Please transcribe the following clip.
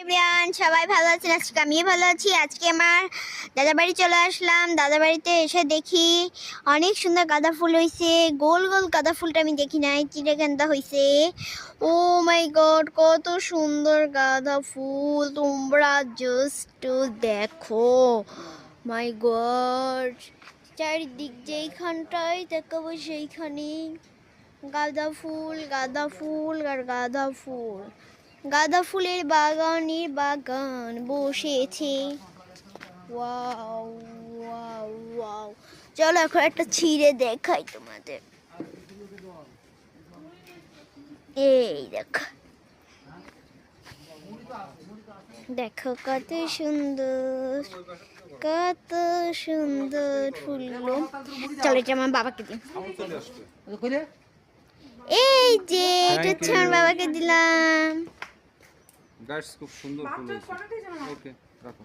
Everyone, সবাই ভালো আছেন? আজকে আমিও ভালো আছি। আজকে আমার দাদা বাড়ি চলে আসলাম। দাদা বাড়িতে এসে দেখি অনেক সুন্দর গাঁদা ফুল হয়েছে। গোল গোল গাঁদা ফুলটা আমি দেখি নাই, চিড়াগান্দা হয়েছে। ও মাই গড, কত সুন্দর গাঁদা ফুল! তোমরা জাস্ট দেখো, মাই গড। চারিদিক যেইখানটায় দেখাবো সেইখানে গাঁদা ফুল, গাঁদা ফুল আর গাঁদা ফুল। গাঁদা ফুলের বাগান বসেছে। Wow wow wow. চলো এখন একটা ছিঁড়ে দেখাই তোমাদের। এই দেখো, দেখো কত সুন্দর, কত সুন্দর ফুলগুলো। চলো এটা আমার বাবাকে দিই। এই যে এটা হচ্ছে আমার বাবাকে দিলাম। গাছ খুব সুন্দর ফুল হয়েছে। ওকে রাখো।